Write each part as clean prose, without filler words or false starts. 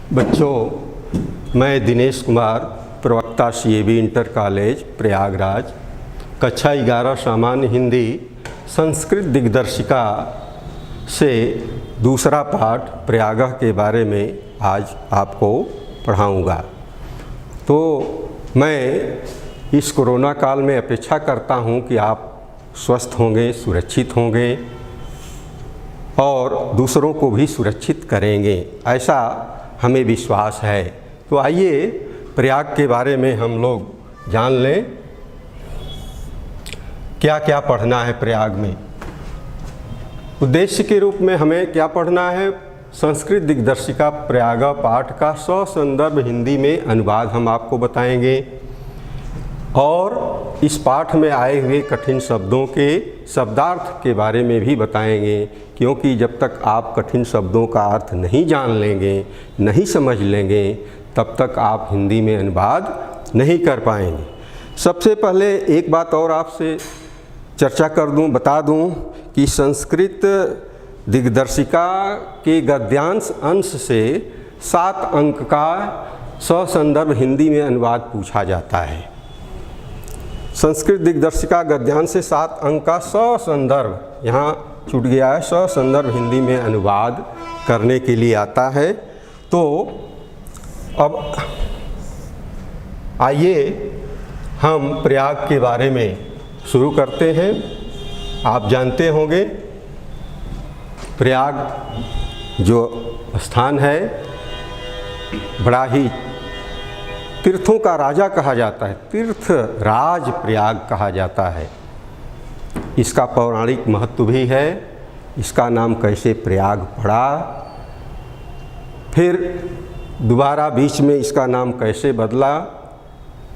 बच्चों, मैं दिनेश कुमार, प्रवक्ता CAV इंटर कॉलेज प्रयागराज, कक्षा 11 सामान्य हिंदी संस्कृत दिग्दर्शिका से दूसरा पाठ प्रयागः के बारे में आज आपको पढ़ाऊँगा। तो मैं इस कोरोना काल में अपेक्षा करता हूँ कि आप स्वस्थ होंगे, सुरक्षित होंगे और दूसरों को भी सुरक्षित करेंगे, ऐसा हमें विश्वास है। तो आइए प्रयाग के बारे में हम लोग जान लें क्या क्या पढ़ना है प्रयाग में। उद्देश्य के रूप में हमें क्या पढ़ना है? संस्कृत दिग्दर्शिका प्रयागः पाठ का ससंदर्भ हिंदी में अनुवाद हम आपको बताएंगे और इस पाठ में आए हुए कठिन शब्दों के शब्दार्थ के बारे में भी बताएंगे, क्योंकि जब तक आप कठिन शब्दों का अर्थ नहीं जान लेंगे, नहीं समझ लेंगे, तब तक आप हिंदी में अनुवाद नहीं कर पाएंगे। सबसे पहले एक बात और आपसे चर्चा कर दूं, बता दूं कि संस्कृत दिग्दर्शिका के गद्यांश अंश से 7 अंक का ससंदर्भ हिंदी में अनुवाद पूछा जाता है। संस्कृत दिग्दर्शिका गद्यांश से 7 अंक का ससंदर्भ, यहाँ छूट गया है, ससंदर्भ हिंदी में अनुवाद करने के लिए आता है। तो अब आइए हम प्रयाग के बारे में शुरू करते हैं। आप जानते होंगे प्रयाग जो स्थान है बड़ा ही तीर्थों का राजा कहा जाता है, तीर्थ राज प्रयाग कहा जाता है। इसका पौराणिक महत्व भी है। इसका नाम कैसे प्रयाग पड़ा, फिर दोबारा बीच में इसका नाम कैसे बदला,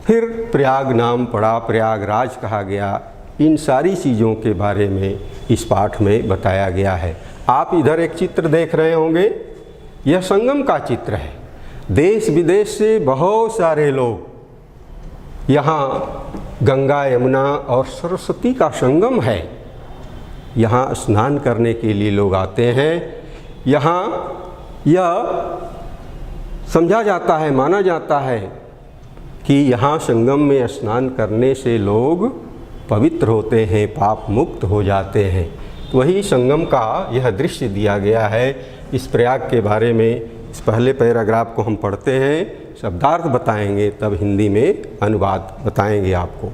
फिर प्रयाग नाम पड़ा, प्रयागराज कहा गया, इन सारी चीज़ों के बारे में इस पाठ में बताया गया है। आप इधर एक चित्र देख रहे होंगे, यह संगम का चित्र है। देश विदेश से बहुत सारे लोग यहाँ, गंगा यमुना और सरस्वती का संगम है, यहाँ स्नान करने के लिए लोग आते हैं। यहाँ यह समझा जाता है, माना जाता है कि यहाँ संगम में स्नान करने से लोग पवित्र होते हैं, पाप मुक्त हो जाते हैं। तो वही संगम का यह दृश्य दिया गया है। इस प्रयाग के बारे में इस पहले पैराग्राफ को हम पढ़ते हैं, शब्दार्थ बताएंगे, तब हिंदी में अनुवाद बताएंगे आपको।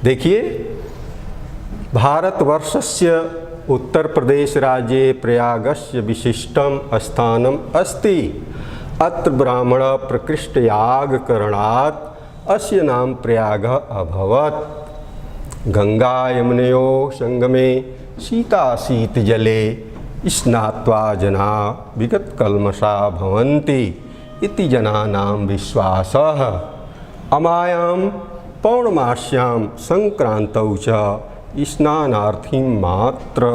देखिए, भारतवर्षस्य उत्तर प्रदेश राज्ये प्रयागस्य विशिष्टम स्थानम अस्ति। अत्र ब्राह्मण प्रकृष्ट याग करणात् अस्य नाम प्रयागः अभवत्। गंगा यमुनयोः संगमे शीता शीत जले स्नात्वा जना विगत कल्मषा भवन्ति इति जनानां विश्वासः। अमायां पौर्णमास्यां संक्रांतौ च स्नानार्थी मात्र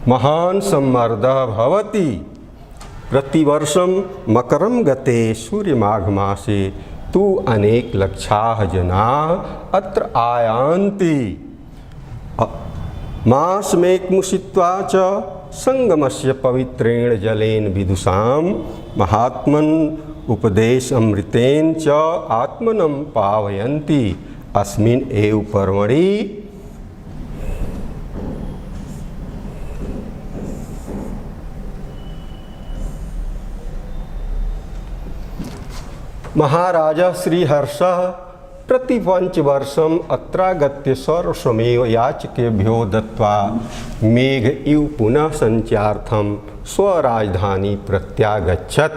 महान् सम्मर्दः भवति। प्रतिवर्षं मकरं गते सूर्यमाघमासे तु अनेक लक्षाः जनाः अत्र आयान्ति। मासमेकमुषित्वा च संगमस्य पवित्रेण जलेन विदुषां महात्मन् उपदेशमृतेन च आत्मनं पावयन्ति। अस्मिन् एव पर्वणि महाराजा श्रीहर्षः प्रतिपंचवर्षम् अत्रागत्य सर्वस्वमेव याचकेभ्यो दत्त्वा मेघ इव पुनः संचारार्थं स्वराजधानी प्रत्यागच्छत्।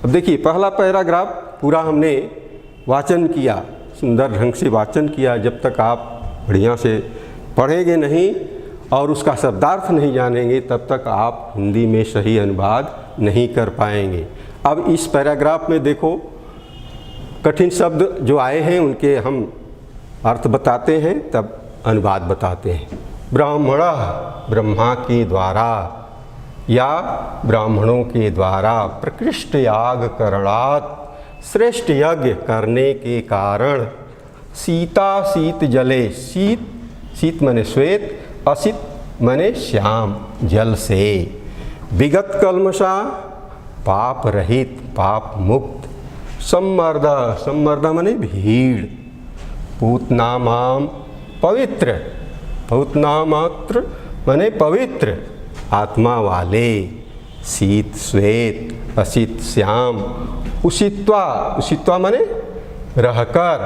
अब देखिए, पहला पैराग्राफ पूरा हमने वाचन किया, सुंदर ढंग से वाचन किया। जब तक आप बढ़िया से पढ़ेंगे नहीं और उसका शब्दार्थ नहीं जानेंगे, तब तक आप हिंदी में सही अनुवाद नहीं कर पाएंगे। अब इस पैराग्राफ में देखो, कठिन शब्द जो आए हैं उनके हम अर्थ बताते हैं, तब अनुवाद बताते हैं। ब्राह्मणः, ब्रह्मा के द्वारा या ब्राह्मणों के द्वारा, प्रकृष्ट याग करणात्, श्रेष्ठ यज्ञ करने के कारण, सीता शीत जले, शीत शीत मने श्वेत, असित मने श्याम, जल से, विगत कल्मषा पाप रहित, पाप मुक्त। सम्मर्द, सम्मर्द माने भीड़। पूतनामाम पवित्र, पूतनामात्र माने पवित्र आत्मा वाले। शीत श्वेत, असित श्याम। उषित्वा, उषित्वा माने रहकर।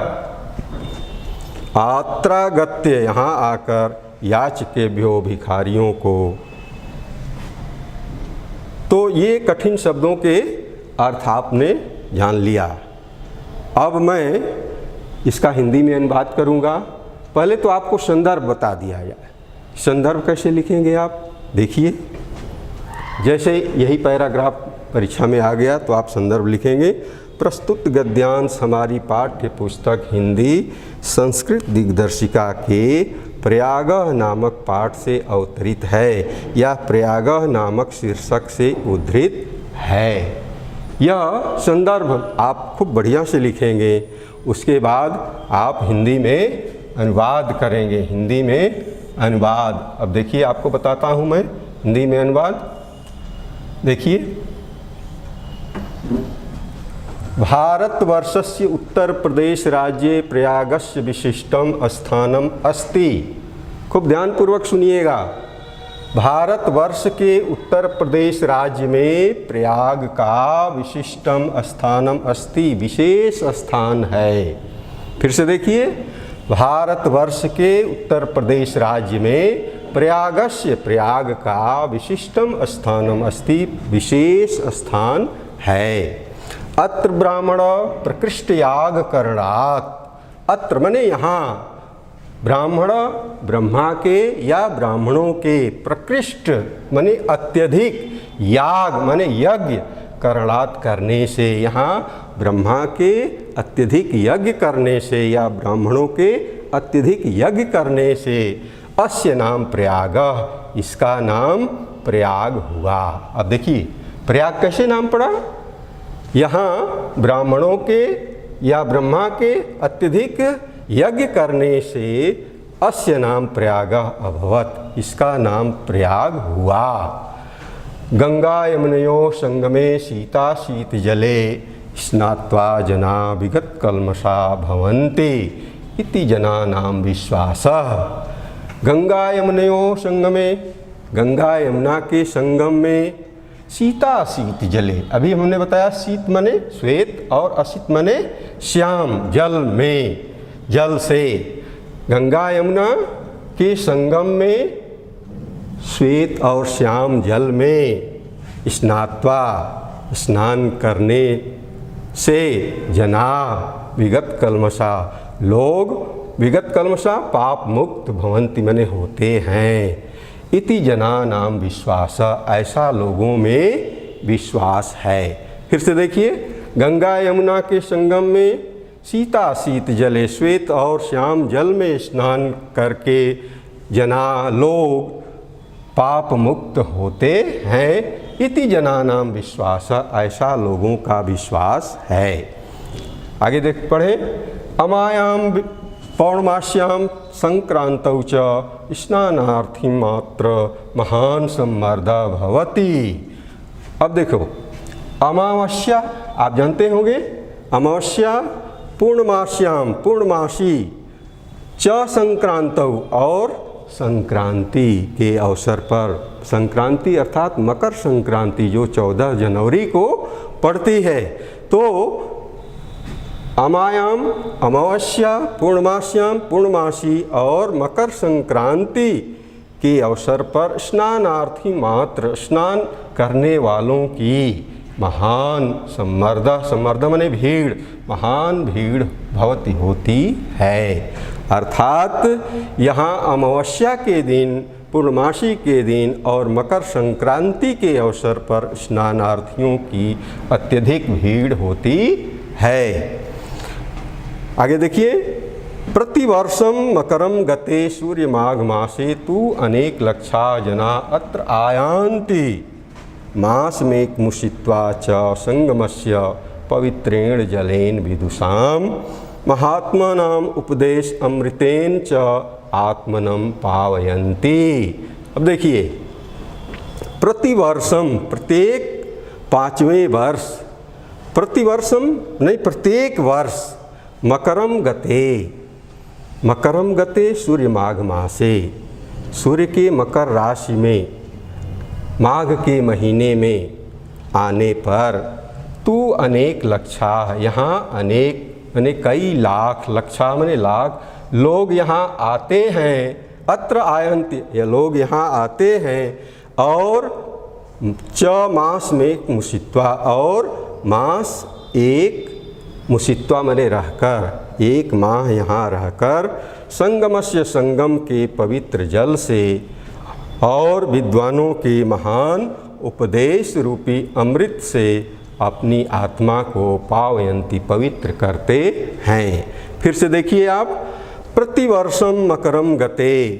आत्रागत्य, यहाँ आकर याचकेभ्यो भिखारियों को। तो ये कठिन शब्दों के अर्थ आपने जान लिया। अब मैं इसका हिंदी में अनुवाद करूँगा। पहले तो आपको संदर्भ बता दिया जाए। संदर्भ कैसे लिखेंगे आप देखिए। जैसे यही पैराग्राफ परीक्षा में आ गया तो आप संदर्भ लिखेंगे। प्रस्तुत गद्यांश हमारी पाठ्य पुस्तक हिंदी संस्कृत दिग्दर्शिका के प्रयागः नामक पाठ से अवतरित है या प्रयागः नामक शीर्षक से उद्धृत है। यह संदर्भ आप खूब बढ़िया से लिखेंगे। उसके बाद आप हिंदी में अनुवाद करेंगे। हिंदी में अनुवाद, अब देखिए आपको बताता हूँ मैं हिंदी में अनुवाद। देखिए, भारतवर्षस्य उत्तर प्रदेश राज्ये प्रयागस्य विशिष्टम स्थानम अस्ति। खूब ध्यानपूर्वक सुनिएगा। भारतवर्ष के उत्तर प्रदेश राज्य में प्रयाग का विशिष्टम स्थानम अस्ति, विशेष स्थान है। फिर से देखिए, भारतवर्ष के उत्तर प्रदेश राज्य में प्रयागस्य, प्रयाग का विशिष्टम स्थानम अस्ति, विशेष स्थान है। अत्र ब्राह्मण प्रकृष्ट याग करणात्। अत्र माने यहाँ, ब्राह्मण ब्रह्मा के या ब्राह्मणों के, प्रकृष्ट माने अत्यधिक, याग माने यज्ञ, करणात् करने से, यहाँ ब्रह्मा के अत्यधिक यज्ञ करने से या ब्राह्मणों के अत्यधिक यज्ञ करने से अस्य नाम प्रयाग, इसका नाम प्रयाग हुआ। अब देखिए प्रयाग कैसे नाम पड़ा। यहाँ ब्राह्मणों के या ब्रह्मा के अत्यधिक यज्ञ करने से अस्य नाम प्रयाग अभवत, इसका नाम प्रयाग हुआ। गंगा यमुनयोः संगमे सीता शीत जले स्नात्वा जना विगत कल्मषा भवन्ति इति जनानां विश्वासः। गंगा यमुनयोः संगमे, गंगा यमुना के संगम में, सीता शीत जले, अभी हमने बताया शीत मने श्वेत और असित मने श्याम, जल में, जल से। गंगा यमुना के संगम में, श्वेत और श्याम जल में, स्नात्वा स्नान करने से, जना विगत कल्मषा, लोग विगत कल्मषा पाप मुक्त भवन्ति मने होते हैं। इति जनानाम विश्वास, ऐसा लोगों में विश्वास है। फिर से देखिए, गंगा यमुना के संगम में सीता शीत जले, श्वेत और श्याम जल में स्नान करके जना, लोग पाप मुक्त होते हैं। इति जनानाम विश्वास, ऐसा लोगों का विश्वास है। आगे देख पढ़े। अमायाम पौर्णमास्याम संक्रांतौ च स्नानार्थी मात्र महान सम्मर्दा भवति। अब देखो, अमावस्या आप जानते होंगे, अमावस्या पूर्णमास्याम, पूर्णमासी, च संक्रांतौ, और संक्रांति के अवसर पर। संक्रांति अर्थात मकर संक्रांति जो 14 जनवरी को पड़ती है। तो अमायाम अमावस्या, पूर्णमास्याम पूर्णमासी और मकर संक्रांति के अवसर पर स्नानार्थी मात्र, स्नान करने वालों की महान सम्मर्दा, सम्मर्दा माने भीड़, महान भीड़ भवती होती है। अर्थात यहाँ अमावस्या के दिन, पूर्णमासी के दिन और मकर संक्रांति के अवसर पर स्नानार्थियों की अत्यधिक भीड़ होती है। आगे देखिए, प्रतिवर्षम मकरम गते सूर्य माघ मासे तु अनेक लक्षा जना अत्र आयान्ति मासमेक मुषित्वा च संगमस्य पवित्रेण जलेन विदुषाम महात्मानाम उपदेश अमृतेन च आत्मनम पावयन्ति। अब देखिए, प्रतिवर्षम, प्रत्येक 5वें वर्ष, प्रतिवर्षम नहीं प्रत्येक वर्ष, मकरम गते सूर्य माघ मासे, सूर्य के मकर राशि में माघ के महीने में आने पर तू अनेक लक्षा, यहाँ अनेक माने कई लाख, लक्षा माने लाख, लोग यहाँ आते हैं, अत्र आयन्ति ये लोग यहाँ आते हैं, और च मास में मुसित्वा, और मास एक मुसित्वा माने रहकर, एक माह यहाँ रहकर, संगमस्य संगम के पवित्र जल से और विद्वानों के महान उपदेश रूपी अमृत से अपनी आत्मा को पावयंती पवित्र करते हैं। फिर से देखिए आप, प्रतिवर्षम मकरम गते,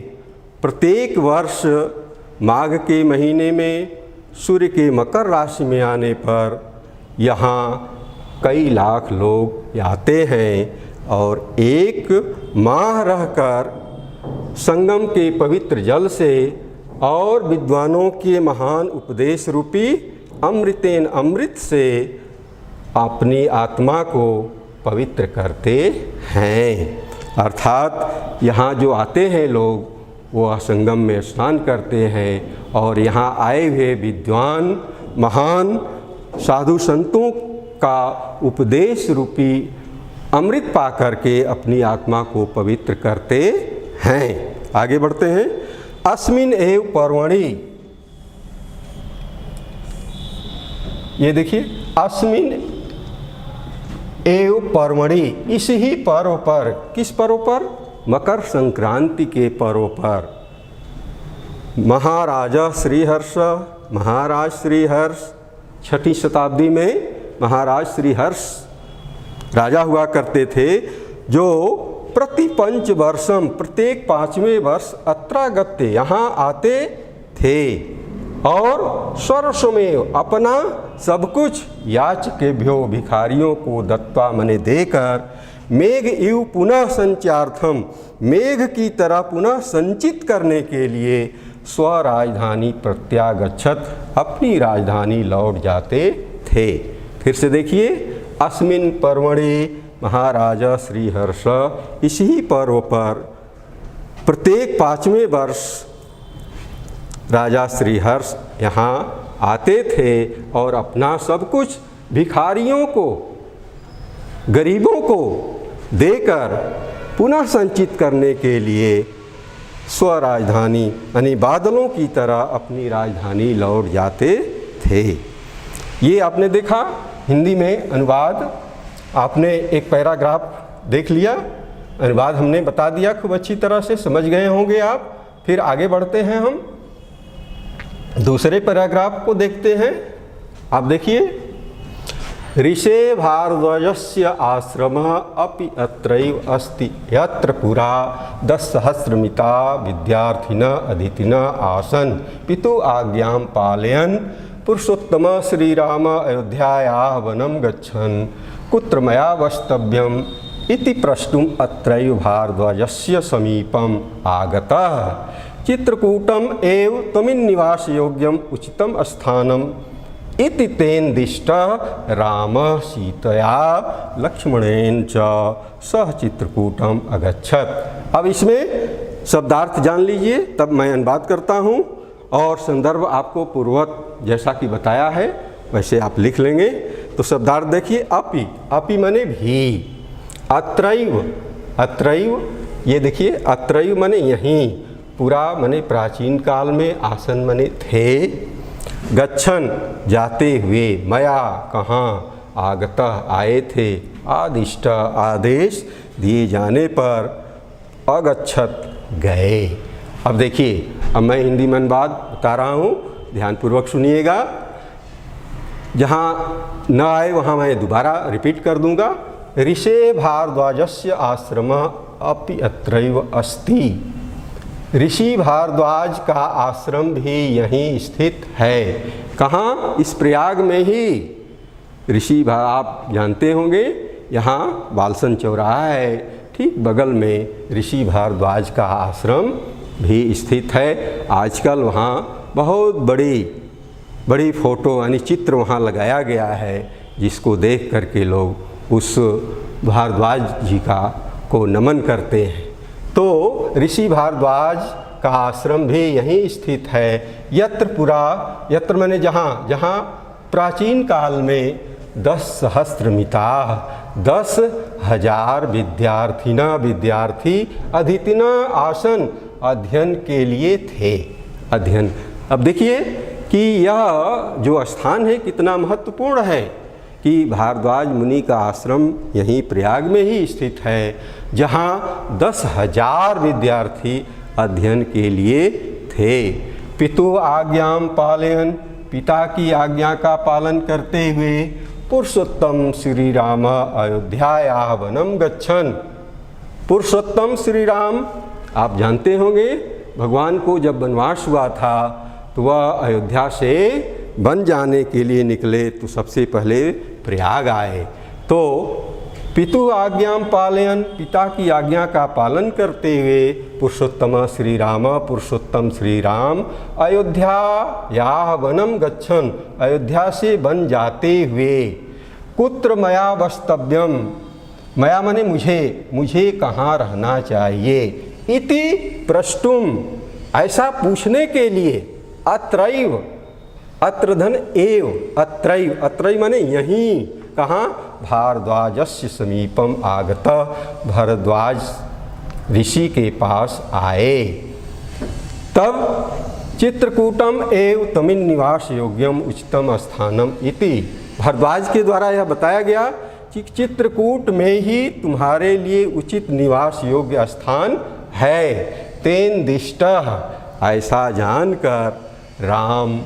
प्रत्येक वर्ष माघ के महीने में सूर्य के मकर राशि में आने पर यहाँ कई लाख लोग आते हैं और एक माह रहकर संगम के पवित्र जल से और विद्वानों के महान उपदेश रूपी अमृतेन अमृत से अपनी आत्मा को पवित्र करते हैं। अर्थात यहाँ जो आते हैं लोग वह संगम में स्नान करते हैं और यहाँ आए हुए विद्वान महान साधु संतों का उपदेश रूपी अमृत पा करके अपनी आत्मा को पवित्र करते हैं। आगे बढ़ते हैं। अस्मिन एव पर्वणि, ये देखिए, अस्मिन एव पर्वणि, इस ही पर्व पर, किस पर्व पर? मकर संक्रांति के पर्व पर महाराजा श्रीहर्ष, महाराज श्रीहर्ष 6ठी शताब्दी में महाराज श्रीहर्ष राजा हुआ करते थे, जो प्रति पंच वर्षम, प्रत्येक 5वें वर्ष अत्रागत्य यहाँ आते थे और सर्वस्वमेव अपना सब कुछ याचकेभ्यो भिखारियों को दत्वा मने देकर मेघ इव पुनः संचार्थम, मेघ की तरह पुनः संचित करने के लिए स्वराजधानी प्रत्यागच्छत, अपनी राजधानी लौट जाते थे। फिर से देखिए, अस्मिन पर्वणि महाराजा श्रीहर्ष, इसी पर्व पर प्रत्येक 5वें वर्ष राजा श्रीहर्ष यहाँ आते थे और अपना सब कुछ भिखारियों को, गरीबों को देकर पुनः संचित करने के लिए स्वराजधानी यानी बादलों की तरह अपनी राजधानी लौट जाते थे। ये आपने देखा हिंदी में अनुवाद, आपने एक पैराग्राफ देख लिया, अनुवाद हमने बता दिया, खूब अच्छी तरह से समझ गए होंगे आप। फिर आगे बढ़ते हैं, हम दूसरे पैराग्राफ को देखते हैं। आप देखिए, ऋषे भारद्वाजस्य आश्रमः अपि अत्रैव अस्ति, यत्र पुरा 10,000मिता विद्यार्थिनः अदितिनः आसन्, पितुः आज्ञां पालयन् पुरुषोत्तम श्रीराम अयोध्यायाः वनं गच्छन्, कुत्र मया वस्तव्यम् इति प्रष्टुम् अत्रैव भारद्वाजस्य समीपम् आगतः। चित्रकूटम एव त्वमिन्निवास योग्यम उचितम स्थानम इति तेन दिष्टः रामः सीतया लक्ष्मणेन च सह चित्रकूटम अगच्छत्। अब इसमें शब्दार्थ जान लीजिए, तब मैं अनुवाद करता हूँ और संदर्भ आपको पूर्ववत जैसा कि बताया है वैसे आप लिख लेंगे। तो शब्दार्थ देखिए, अपि, अपि माने भी, अत्रैव, अत्रैव ये देखिए, अत्रैव माने यहीं, पुरा माने प्राचीन काल में, आसन माने थे, गच्छन जाते हुए, मया कहाँ, आगतः आए थे, आदिष्ट आदेश दिए जाने पर, अगच्छत गए। अब देखिए, अब मैं हिंदी में अनुवाद बता रहा हूँ, ध्यानपूर्वक सुनिएगा। जहाँ न आए वहाँ मैं दोबारा रिपीट कर दूँगा। ऋषे भारद्वाजस्य आश्रमः अपि अत्रैव अस्ति, ऋषि भारद्वाज का आश्रम भी यहीं स्थित है। कहाँ? इस प्रयाग में ही। ऋषि आप जानते होंगे, यहाँ बालसन चौराहा है, ठीक बगल में ऋषि भारद्वाज का आश्रम भी स्थित है। आजकल वहाँ बहुत बड़ी बड़ी फ़ोटो यानी चित्र वहाँ लगाया गया है, जिसको देख करके लोग उस भारद्वाज जी को नमन करते हैं। तो ऋषि भारद्वाज का आश्रम भी यहीं स्थित है। यत्र मैंने जहाँ प्राचीन काल में 10 सहस्त्रमिता 10,000 विद्यार्थी अदितिना आसन अध्ययन के लिए थे। अध्ययन, अब देखिए कि यह जो स्थान है कितना महत्वपूर्ण है कि भारद्वाज मुनि का आश्रम यहीं प्रयाग में ही स्थित है, जहाँ 10,000 विद्यार्थी अध्ययन के लिए थे। पितु आज्ञाम पालयन, पिता की आज्ञा का पालन करते हुए पुरुषोत्तम श्री राम अयोध्याया वनम गच्छन। पुरुषोत्तम श्री राम आप जानते होंगे, भगवान को जब वनवास हुआ था तो वह अयोध्या से वन जाने के लिए निकले, तो सबसे पहले प्रयाग आए। तो पितु आज्ञाम पालयन, पिता की आज्ञा का पालन करते हुए पुरुषोत्तम श्री राम अयोध्या वनम गच्छन, अयोध्या से वन जाते हुए कुत्र मया वस्तव्यम, मया माने मुझे कहाँ रहना चाहिए, इति प्रष्टुम, ऐसा पूछने के लिए, अत्रैव, अत्र धन एव, अत्रैव माने यहीं, कहाँ, भारद्वाजस्य समीपम आगत, भारद्वाज ऋषि के पास आए। तब चित्रकूटम एव तमिल निवास योग्यम उचितम स्थानम इति, भारद्वाज के द्वारा यह बताया गया कि चित्रकूट में ही तुम्हारे लिए उचित निवास योग्य स्थान है। तेन दिष्टः, ऐसा जानकर राम,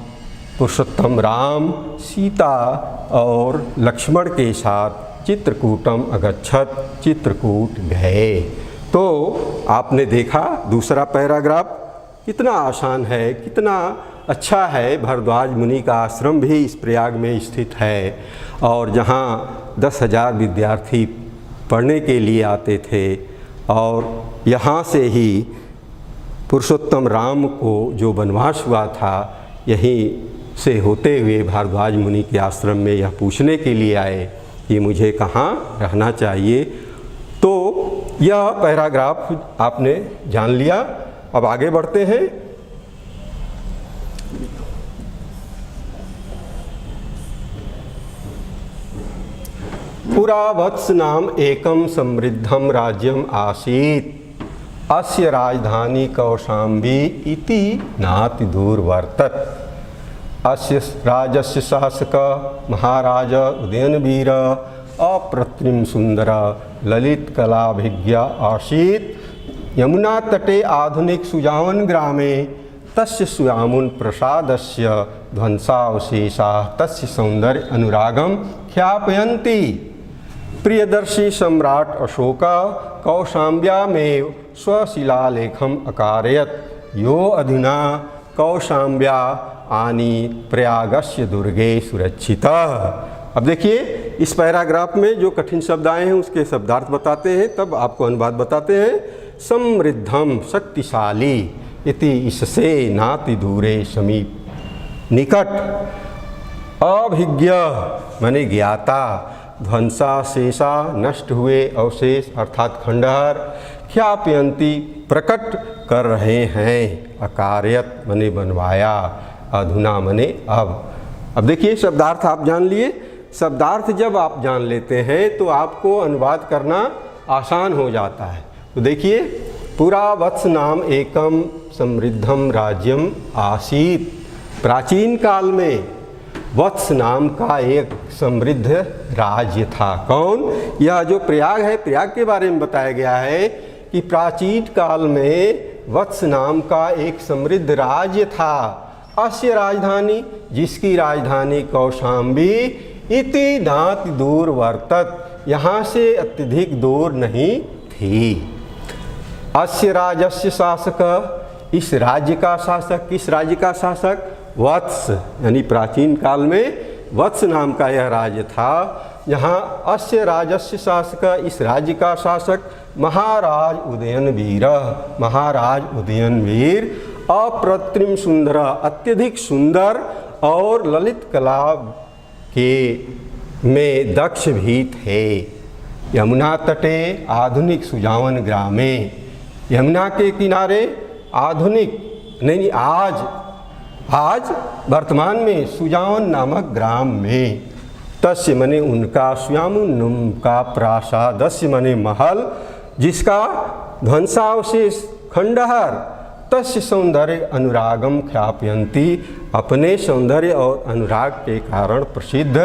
पुरुषोत्तम राम सीता और लक्ष्मण के साथ चित्रकूटम अगच्छत, चित्रकूट गए। तो आपने देखा दूसरा पैराग्राफ कितना आसान है, कितना अच्छा है। भारद्वाज मुनि का आश्रम भी इस प्रयाग में स्थित है, और जहाँ 10,000 विद्यार्थी पढ़ने के लिए आते थे, और यहाँ से ही पुरुषोत्तम राम को जो वनवास हुआ था, यहीं से होते हुए भारद्वाज मुनि के आश्रम में यह पूछने के लिए आए कि मुझे कहाँ रहना चाहिए। तो यह पैराग्राफ आपने जान लिया। अब आगे बढ़ते हैं। पुरा वत्स नाम एकम समृद्धम राज्यम आसीत्, अस्य राजधानी कौशाम्बी इति नाति दूर वर्तत। अस्य राजस्य शासक महाराज उदयनवीर अप्रतिम सुंदर ललित कलाभिज्ञ आसीत्। यमुना तटे आधुनिक सुजावन ग्रामे तस्य सुयामुन प्रसादस्य ध्वंसावशेषाः तस्य सौंदर्य अनुरागम ख्यापयन्ति। प्रियदर्शी सम्राट अशोक कौशाम्ब्यामेव स्वशिलालेखम अकारयत्, यो अधुना कौशाम्ब्या आनी प्रयागस्य दुर्गे सुरक्षितः। अब देखिए इस पैराग्राफ में जो कठिन शब्द आए हैं उसके शब्दार्थ बताते हैं, तब आपको अनुवाद बताते हैं। समृद्धम शक्तिशाली इति, इससे नाति दूरे समीप निकट। अभिज्ञ माने ज्ञाता, ध्वंसा शेषा नष्ट हुए अवशेष अर्थात खंडहर, ख्यापयंती प्रकट कर रहे हैं, अकार्यत माने बनवाया, अधुना माने अब देखिए शब्दार्थ आप जान लिए। शब्दार्थ जब आप जान लेते हैं तो आपको अनुवाद करना आसान हो जाता है। तो देखिए, पुरा वत्स नाम एकम समृद्धम राज्यम आसीत्, प्राचीन काल में वत्स नाम का एक समृद्ध राज्य था। कौन? यह जो प्रयाग है, प्रयाग के बारे में बताया गया है कि प्राचीन काल में वत्स नाम का एक समृद्ध राज्य था। अस्य राजधानी, जिसकी राजधानी कौशाम्बी, इति नाति दूर वर्तत, यहाँ से अत्यधिक दूर नहीं थी। अस्य राजस्य शासक, इस राज्य का शासक, किस राज्य का शासक? वत्स, यानी प्राचीन काल में वत्स नाम का यह राज्य था। यहाँ अस्य राजस्य शासक, इस राज्य का शासक महाराज उदयनवीर, महाराज उदयनवीर अप्रतिम सुंदर, अत्यधिक सुंदर और ललित कला के में दक्ष भी थे। यमुना तटे आधुनिक सुजावन ग्रामे, यमुना के किनारे आधुनिक नहीं आज वर्तमान में सुजावन नामक ग्राम में, तस्य मने उनका, सुयामुन का प्रासादस्य मने महल, जिसका ध्वंसावशेष खंडहर, तस्य सौंदर्य अनुरागम ख्यापयंती, अपने सौंदर्य और अनुराग के कारण प्रसिद्ध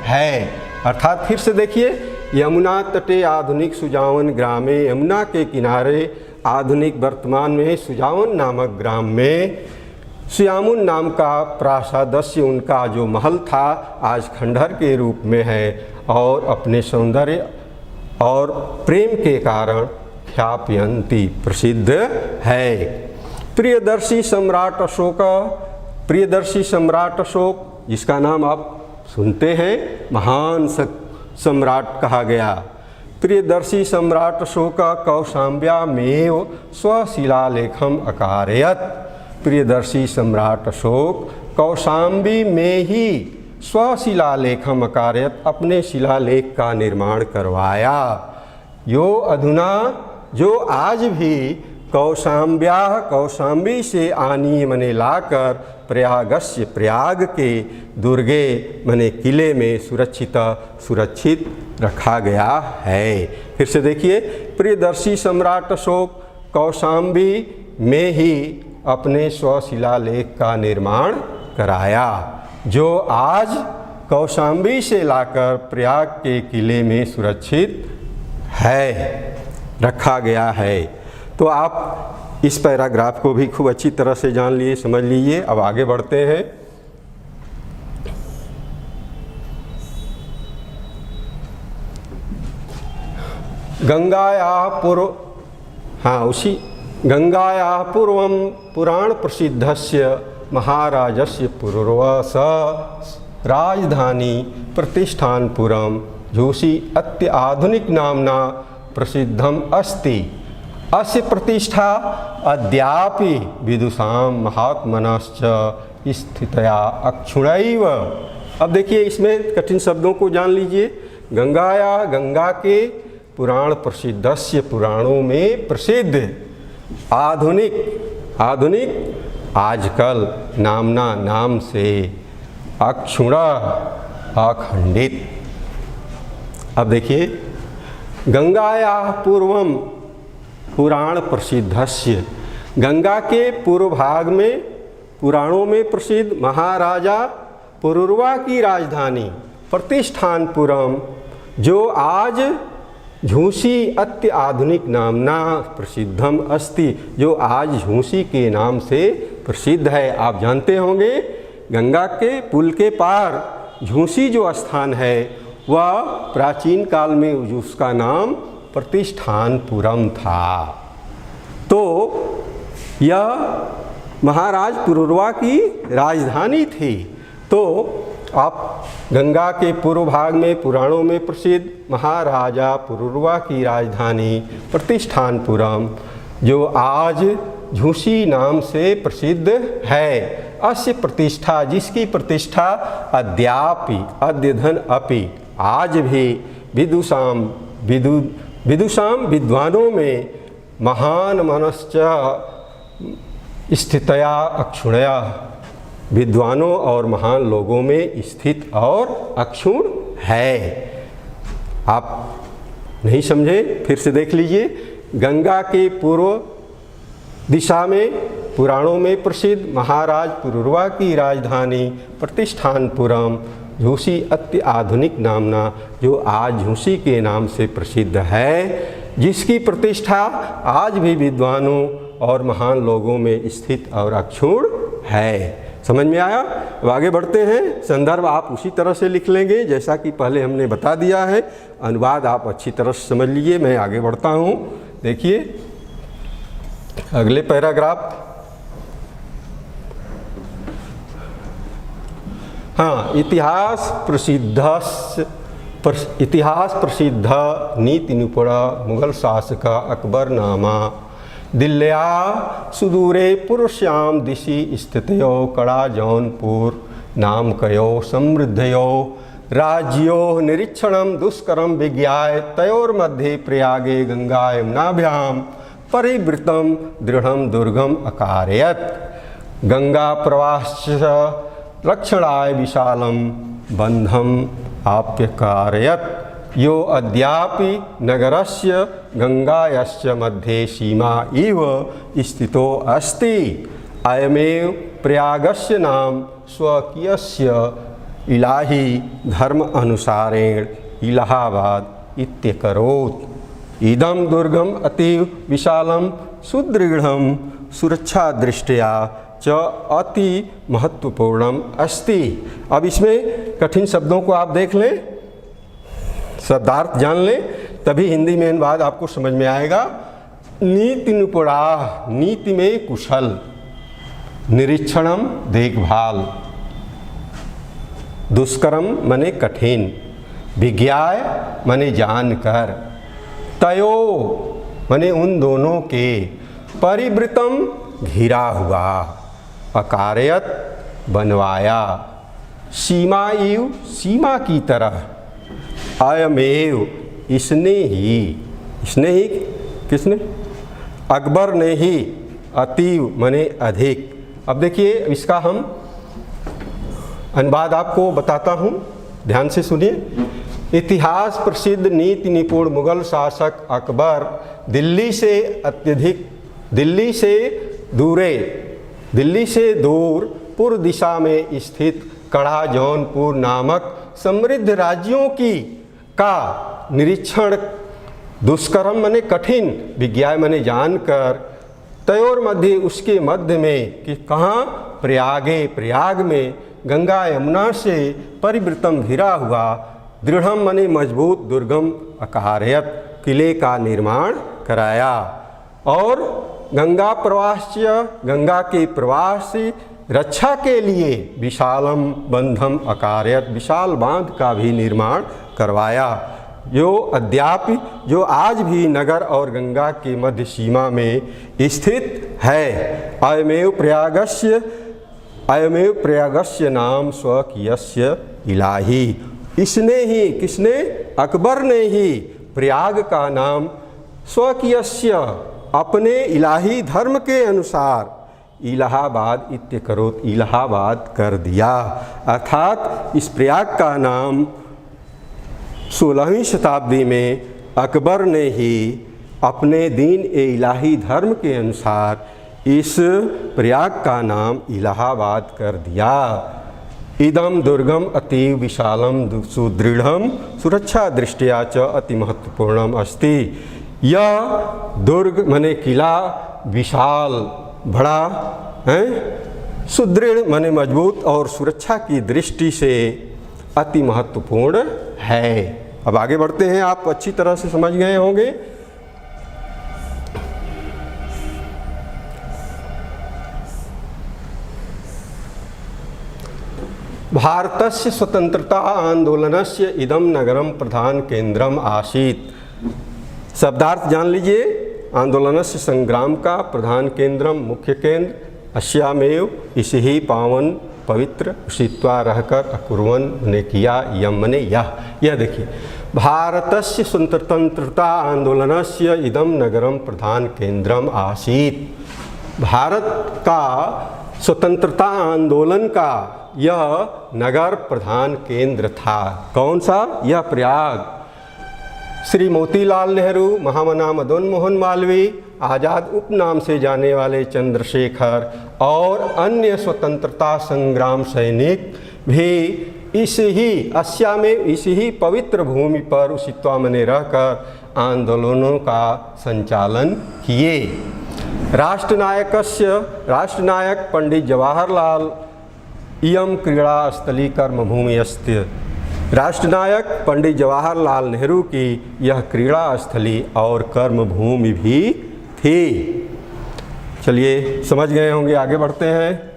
है। अर्थात फिर से देखिए, यमुना तटे आधुनिक सुजावन ग्रामे, यमुना के किनारे आधुनिक वर्तमान में सुजावन नामक ग्राम में सुयामुन नाम का प्रासादस्य, उनका जो महल था आज खंडहर के रूप में है और अपने सौंदर्य और प्रेम के कारण ख्यापयंती प्रसिद्ध है। प्रियदर्शी सम्राट अशोक, प्रियदर्शी सम्राट अशोक जिसका नाम आप सुनते हैं, महान सम्राट कहा गया। प्रियदर्शी सम्राट अशोक कौशाम्ब्यामेव स्वशिलालेखम अकारयत, प्रियदर्शी सम्राट अशोक कौशाम्बी में ही स्वशिलालेखम अकारयत, अपने शिलालेख का निर्माण करवाया। यो अधुना, जो आज भी कौशाम्बी से आनी मने लाकर प्रयागस्य, प्रयाग के दुर्गे मने किले में सुरक्षित रखा गया है। फिर से देखिए, प्रियदर्शी सम्राट अशोक कौशाम्बी में ही अपने स्वशिलालेख का निर्माण कराया, जो आज कौशाम्बी से लाकर प्रयाग के किले में सुरक्षित है, रखा गया है। तो आप इस पैराग्राफ को भी खूब अच्छी तरह से जान लिए, समझ लीजिए। अब आगे बढ़ते हैं। गंगाया पूर्वं पुराण प्रसिद्धस्य महाराजस्य पूर्वस राजधानी प्रतिष्ठानपुरम झूसी अत्याधुनिक नामना प्रसिद्धम अस्ति। अस्य प्रतिष्ठा अद्यापि विदुषां महात्मनश्च स्थितया अक्षुणैव। अब देखिए, इसमें कठिन शब्दों को जान लीजिए। गंगाया, गंगा के, पुराण प्रसिद्धस्य, पुराणों में प्रसिद्ध, आधुनिक आजकल, नामना नाम से, अक्षुण अखंडित। अब देखिए, गंगाया पूर्वम पुराण प्रसिद्धस्य, गंगा के पूर्व भाग में पुराणों में प्रसिद्ध महाराजा पुरुरवा की राजधानी प्रतिष्ठानपुरम, जो आज झूसी अत्याधुनिक नामना प्रसिद्धम अस्ति, जो आज झूसी के नाम से प्रसिद्ध है। आप जानते होंगे, गंगा के पुल के पार झूसी जो स्थान है वह प्राचीन काल में उसका नाम प्रतिष्ठानपुरम था। तो यह महाराज पुरुरवा की राजधानी थी। तो आप गंगा के पूर्व भाग में पुराणों में प्रसिद्ध महाराजा पुरुरवा की राजधानी प्रतिष्ठानपुरम, जो आज झूसी नाम से प्रसिद्ध है। अस्य प्रतिष्ठा, जिसकी प्रतिष्ठा अद्यापि, अद्यधन अपि, आज भी विदुषाम विद्वानों में, महान मनश्च स्थितया अक्षुणया, विद्वानों और महान लोगों में स्थित और अक्षुण है। आप नहीं समझे, फिर से देख लीजिए। गंगा के पूर्व दिशा में पुराणों में प्रसिद्ध महाराज पुरुरवा की राजधानी प्रतिष्ठानपुरम, झूसी अति आधुनिक नामना, जो आज झूसी के नाम से प्रसिद्ध है, जिसकी प्रतिष्ठा आज भी विद्वानों और महान लोगों में स्थित और अक्षुण है। समझ में आया? अब आगे बढ़ते हैं। संदर्भ आप उसी तरह से लिख लेंगे जैसा कि पहले हमने बता दिया है। अनुवाद आप अच्छी तरह से समझ लीजिए। मैं आगे बढ़ता हूँ। देखिए अगले पैराग्राफ। हाँ, इतिहास प्रसिद्ध नीति निपुण मुगल शासक अकबर नामा दिल्ल्या सुदूरे पूर्वश्याम दिशि स्थितो कड़ा जौनपुर नामकयो समृद्धयो राज्यो निरीक्षणं दुष्करं विज्ञाय तयोर्मध्ये प्रयागे गंगा यमुनाभ्यां परिवृतं दृढ़ं दुर्गम अकारयत्। गंगा प्रवाश्च रक्षणाय विशालं बंधम आप्यकारयत्। यो अद्यापि नगरस्य गंगायाश्च मध्ये सीमा इव स्थितो अस्ति। अयमेव प्रयागस्य नाम स्वकीयस्य इलाही धर्म अनुसारेण इलाहाबाद इत्यकरोत्। इदं दुर्गम अतीव विशालं सुदृढ़ं सुरक्षा दृष्टया च अति महत्वपूर्णम अस्ति। अब इसमें कठिन शब्दों को आप देख लें, शब्दार्थ जान लें, तभी हिंदी में इन बात आपको समझ में आएगा। नीति निपुणाः, नीति में कुशल, निरीक्षणम देखभाल, दुष्करम मने कठिन, विज्ञाय मने जानकर, तयो मने उन दोनों के, परिवृतम घिरा हुआ, अकारयत बनवाया, सीमा इव सीमा की तरह, अयमेव इसने ही किसने? अकबर ने ही, अतीव मने अधिक। अब देखिए इसका हम अनुवाद आपको बताता हूँ, ध्यान से सुनिए। इतिहास प्रसिद्ध नीति निपुण मुगल शासक अकबर दिल्ली से दूर पूर्व दिशा में स्थित कड़ा जौनपुर नामक समृद्ध राज्यों का निरीक्षण दुष्करम मने कठिन, विज्ञाय मने जानकर, तयोर मध्य उसके मध्य में कि कहाँ? प्रयाग में गंगा यमुना से परिवृतम घिरा हुआ, दृढ़म मने मजबूत, दुर्गम अकारयत किले का निर्माण कराया। और गंगा गंगा के प्रवाह से रक्षा के लिए विशालम बंधम अकारयत विशाल बांध का भी निर्माण करवाया। जो आज भी नगर और गंगा के मध्य सीमा में स्थित है। अयमेव प्रयागस्य नाम स्वकीयस्य इलाही। इसने ही, किसने? अकबर ने ही प्रयाग का नाम स्वकीयस्य अपने इलाही धर्म के अनुसार इलाहाबाद इत्यकरोत् इलाहाबाद कर दिया। अर्थात इस प्रयाग का नाम 16वीं शताब्दी में अकबर ने ही अपने दीन ए इलाही धर्म के अनुसार इस प्रयाग का नाम इलाहाबाद कर दिया। इदम दुर्गम अतीव विशालम सुदृढ़म सुरक्षा दृष्टिया च अति महत्वपूर्णम अस्ति। यह दुर्ग मने किला विशाल बड़ा है, सुदृढ़ मने मजबूत और सुरक्षा की दृष्टि से अति महत्वपूर्ण है। अब आगे बढ़ते हैं, आप अच्छी तरह से समझ गए होंगे। भारतस्य स्वतंत्रता आंदोलनस्य इदम नगरम प्रधान केंद्रम आसीत्। शब्दार्थ जान लीजिए। आंदोलनस्य संग्राम का प्रधान केंद्रम मुख्य केंद्र अस्यामेव इसी ही पावन पवित्र उषित्वा रहकर अकुर्वन् ने किया। यम मने यह देखिए, भारतस्य स्वतंत्रता आंदोलनस्य इदम नगरम प्रधान केंद्रम आसीत्। भारत का स्वतंत्रता आंदोलन का यह नगर प्रधान केंद्र था। कौन सा? यह प्रयाग। श्री मोतीलाल नेहरू, महामना मदन मोहन मालवीय, आज़ाद उपनाम से जाने वाले चंद्रशेखर और अन्य स्वतंत्रता संग्राम सैनिक भी इस ही पवित्र भूमि पर उषित्वा में रहकर आंदोलनों का संचालन किए। राष्ट्रनायक पंडित जवाहरलाल इयम क्रीड़ा स्थली कर्मभूमि अस्ति। राष्ट्रनायक पंडित जवाहरलाल नेहरू की यह क्रीड़ा स्थली और कर्मभूमि भी थी। चलिए समझ गए होंगे, आगे बढ़ते हैं।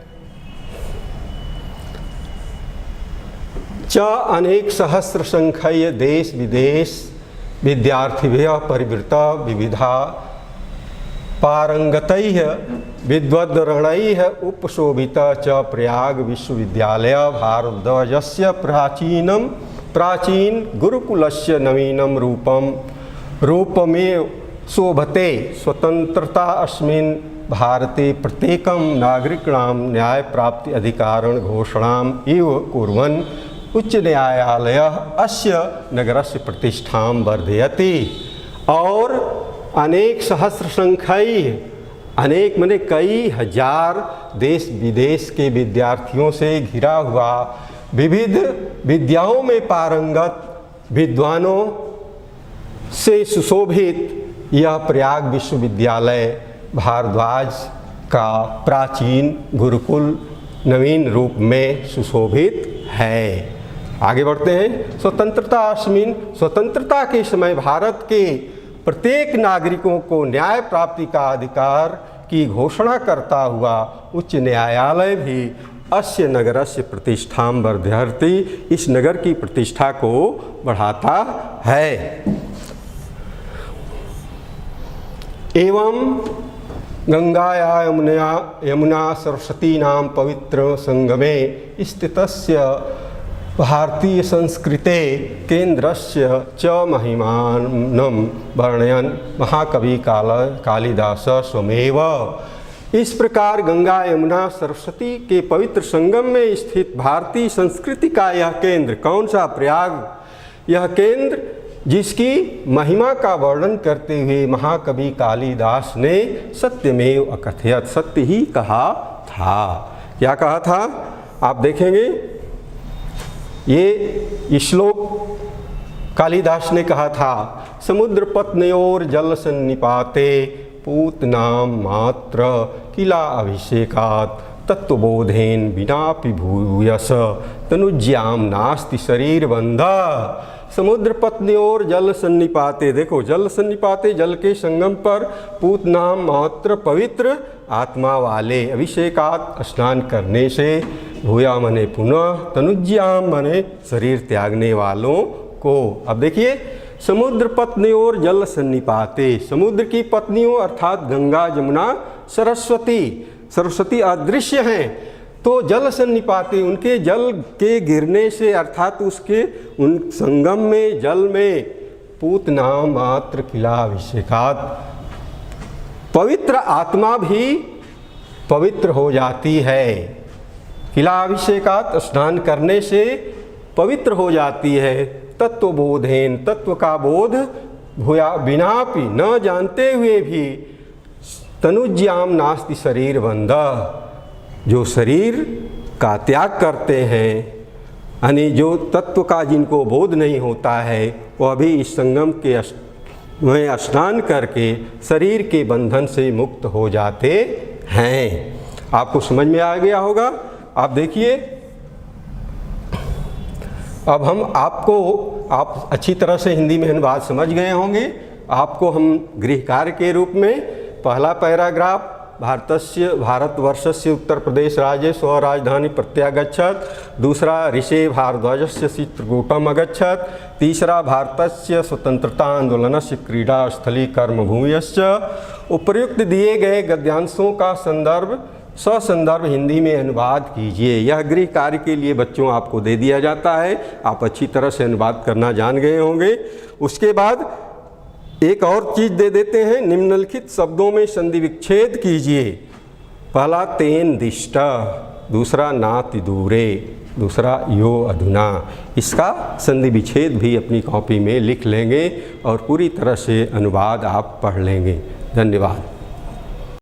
च अनेक सहस्र संख्य देश विदेश विद्यार्थिभ्यः परिवृता विविधा पारंगतैः विद्वद्रणैः उपशोभितः च प्रयाग विश्वविद्यालयः भारद्वाजस्य प्राचीन गुरुकुलस्य नवीनं रूपमेव शोभते। स्वतंत्रता अस्मिन् भारते प्रत्येकं नागरिकाणां न्यायप्राप्ति अधिकारण घोषणाम् इव कुर्वन् उच्च न्यायालयः अस्य नगरस्य प्रतिष्ठां वर्धयति। और अनेक सहस्र संख्याई, अनेक माने कई हजार देश विदेश के विद्यार्थियों से घिरा हुआ, विविध विद्याओं में पारंगत विद्वानों से सुशोभित यह प्रयाग विश्वविद्यालय भारद्वाज का प्राचीन गुरुकुल नवीन रूप में सुशोभित है। आगे बढ़ते हैं। स्वतंत्रता अस्मिन्, स्वतंत्रता के समय भारत के प्रत्येक नागरिकों को न्याय प्राप्ति का अधिकार की घोषणा करता हुआ उच्च न्यायालय भी अस्य नगरस्य प्रतिष्ठां वर्धयति, इस नगर की प्रतिष्ठा को बढ़ाता है। एवं गंगाया यमुना सरस्वती नाम पवित्र संगमे स्थितस्य भारतीय संस्कृते केंद्रस्य च महिमानं वर्णयन् महाकवि कालिदास स्वमेव। इस प्रकार गंगा यमुना सरस्वती के पवित्र संगम में स्थित भारतीय संस्कृति का यह केंद्र, कौन सा? प्रयाग। यह केंद्र जिसकी महिमा का वर्णन करते हुए महाकवि कालिदास ने सत्यमेव अकथयत, सत्य ही कहा था। क्या कहा था आप देखेंगे। ये श्लोक कालिदास ने कहा था, समुद्र पत्न्योर जल सन्निपाते पूतनाम मात्र किला अभिषेकात् तत्वबोधेन विनापि भूयस तनुज्याम नास्ति शरीर बंधा। समुद्र पत्न्योर जल सन्निपाते, देखो जल सन्निपाते, जल के संगम पर पूतनाम मात्र पवित्र आत्मा वाले, अभिषेकात स्नान करने से, भूया मने पुनः, तनुज्याम मने शरीर त्यागने वालों को। अब देखिए, समुद्र पत्नियों जल सन्निपाते, समुद्र की पत्नियों अर्थात गंगा जमुना सरस्वती अदृश्य हैं, तो जल सन्निपाते, उनके जल के गिरने से अर्थात उसके उन संगम में जल में पूतना मात्र किला अभिषेकात, पवित्र आत्मा भी पवित्र हो जाती है। किला अभिषेकात स्नान करने से पवित्र हो जाती है। तत्वबोधेन, तत्व का बोध भूया बिनापि, न जानते हुए भी, तनुज्याम नास्ति शरीर बंधः, जो शरीर का त्याग करते हैं, यानी जो तत्व का जिनको बोध नहीं होता है, वह भी इस संगम के में स्नान करके शरीर के बंधन से मुक्त हो जाते हैं। आपको समझ में आ गया होगा। आप देखिए, अब हम आप अच्छी तरह से हिंदी में अनुवाद समझ गए होंगे। आपको हम गृह कार्य के रूप में पहला पैराग्राफ, भारतवर्षस्य उत्तर प्रदेश राज्ये स्वराजधानी प्रत्यागच्छत्, दूसरा ऋषे भारद्वाजस्य चित्रकूटम् अगच्छत्, तीसरा भारतस्य स्वतंत्रता आंदोलनस्य क्रीडा स्थली कर्मभूयश्च। उपर्युक्त दिए गए गद्यांशों का ससंदर्भ हिंदी में अनुवाद कीजिए। यह गृह कार्य के लिए बच्चों आपको दे दिया जाता है, आप अच्छी तरह से अनुवाद करना जान गए होंगे। उसके बाद एक और चीज़ दे देते हैं, निम्नलिखित शब्दों में संधि विच्छेद कीजिए। पहला तेन दिष्ट, दूसरा नाति दूरे, दूसरा यो अधुना। इसका संधि विच्छेद भी अपनी कॉपी में लिख लेंगे और पूरी तरह से अनुवाद आप पढ़ लेंगे। धन्यवाद।